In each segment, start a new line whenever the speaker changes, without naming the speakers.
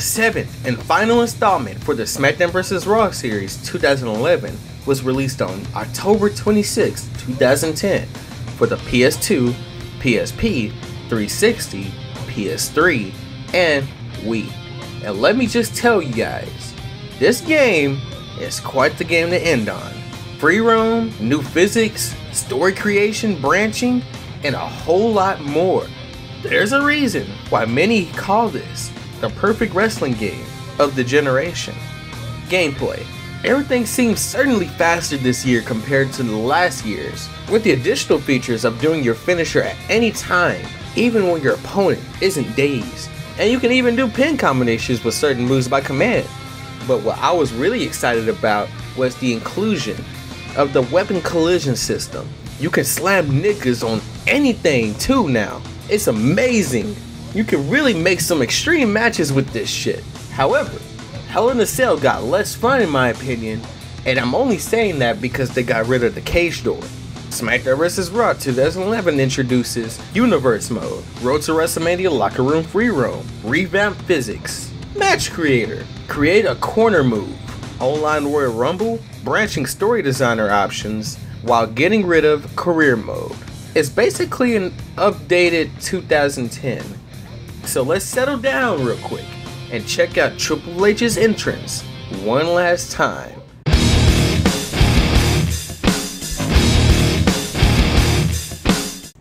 7th and final installment for the SmackDown vs. Raw series 2011 was released on October 26, 2010 for the PS2, PSP, 360, PS3, and Wii. And let me just tell you guys, this game is quite the game to end on. Free roam, new physics, story creation, branching, and a whole lot more. There's a reason why many call this the perfect wrestling game of the generation. Gameplay. Everything seems certainly faster this year compared to the last years, with the additional features of doing your finisher at any time, even when your opponent isn't dazed. And you can even do pin combinations with certain moves by command. But what I was really excited about was the inclusion of the weapon collision system. You can slam niggas on anything too now. It's amazing. You can really make some extreme matches with this shit. However, Hell in a Cell got less fun in my opinion, and I'm only saying that because they got rid of the cage door. SmackDown vs. Raw 2011 introduces Universe Mode, Road to WrestleMania Locker Room Free Roam, Revamped Physics, Match Creator, Create a Corner Move, Online Royal Rumble, branching story designer options, while getting rid of Career Mode. It's basically an updated 2010. So let's settle down real quick and check out Triple H's entrance one last time.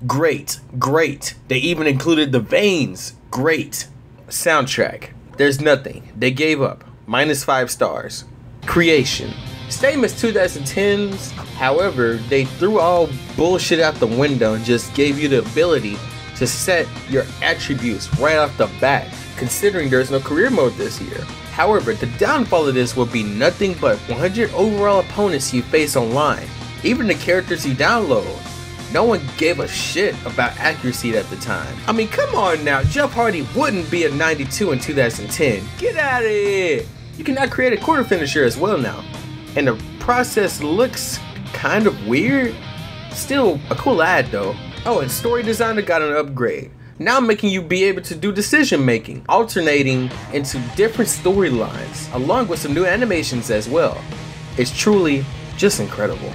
Great, great. They even included the veins. Great. Soundtrack. There's nothing. They gave up. -5 stars. Creation. Same as 2010's, however, they threw all bullshit out the window and just gave you the ability to set your attributes right off the bat, considering there's no career mode this year. However, the downfall of this will be nothing but 100 overall opponents you face online, even the characters you download. No one gave a shit about accuracy at the time. I mean, come on now, Jeff Hardy wouldn't be a 92 in 2010. Get out of here! You can now create a quarter finisher as well now, and the process looks kind of weird. Still a cool ad though. Oh, and story designer got an upgrade, now making you be able to do decision making, alternating into different storylines, along with some new animations as well. It's truly just incredible.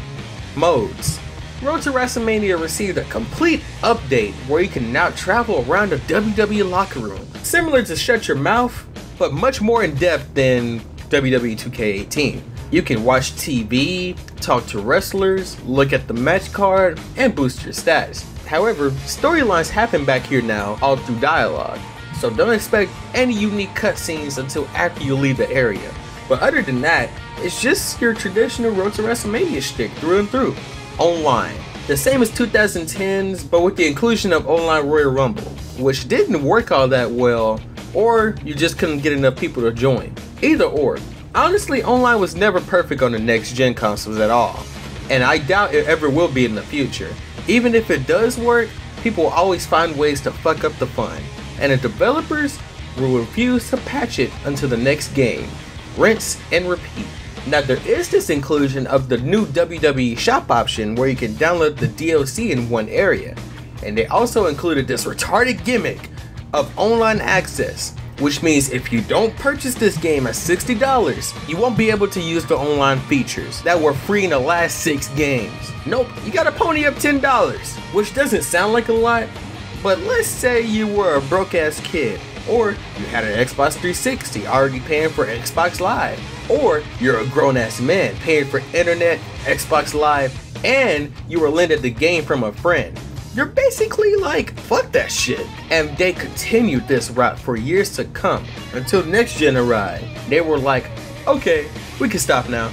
Modes. Road to WrestleMania received a complete update where you can now travel around the WWE locker room, similar to Shut Your Mouth, but much more in depth than WWE 2K18. You can watch TV, talk to wrestlers, look at the match card, and boost your stats. However, storylines happen back here now all through dialogue, so don't expect any unique cutscenes until after you leave the area. But other than that, it's just your traditional Road to WrestleMania shtick through and through. Online. The same as 2010's, but with the inclusion of Online Royal Rumble, which didn't work all that well, or you just couldn't get enough people to join. Either or. Honestly, online was never perfect on the next gen consoles at all, and I doubt it ever will be in the future. Even if it does work, people will always find ways to fuck up the fun, and the developers will refuse to patch it until the next game. Rinse and repeat. Now there is this inclusion of the new WWE shop option where you can download the DLC in one area, and they also included this retarded gimmick of online access, which means if you don't purchase this game at $60, you won't be able to use the online features that were free in the last 6 games. Nope, you gotta pony up $10, which doesn't sound like a lot, but let's say you were a broke ass kid, or you had an Xbox 360 already paying for Xbox Live, or you're a grown ass man paying for internet, Xbox Live, and you were lended the game from a friend. You're basically like, fuck that shit. And they continued this route for years to come, until next gen arrived. They were like, okay, we can stop now.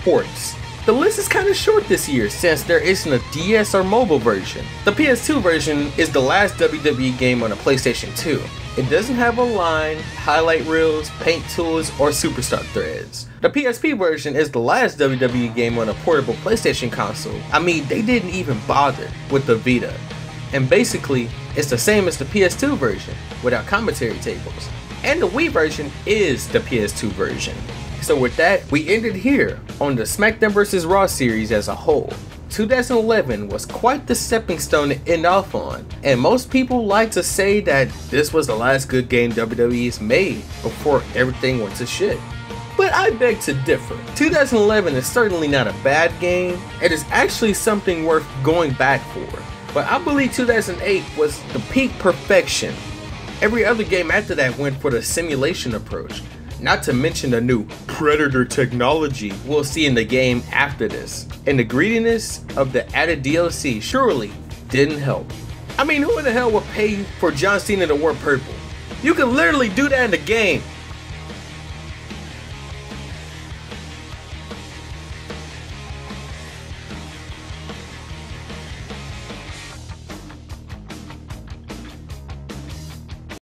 Ports. The list is kind of short this year since there isn't a DS or mobile version. The PS2 version is the last WWE game on a PlayStation 2. It doesn't have a line, highlight reels, paint tools, or superstar threads. The PSP version is the last WWE game on a portable PlayStation console. I mean, they didn't even bother with the Vita. And basically, it's the same as the PS2 version, without commentary tables. And the Wii version is the PS2 version. So with that, we ended here on the SmackDown vs. Raw series as a whole. 2011 was quite the stepping stone to end off on, and most people like to say that this was the last good game WWE's made before everything went to shit. But I beg to differ. 2011 is certainly not a bad game, it is actually something worth going back for. But I believe 2008 was the peak perfection. Every other game after that went for the simulation approach, not to mention the new Predator technology we'll see in the game after this. And the greediness of the added DLC surely didn't help. I mean, who in the hell would pay for John Cena to wear purple? You can literally do that in the game.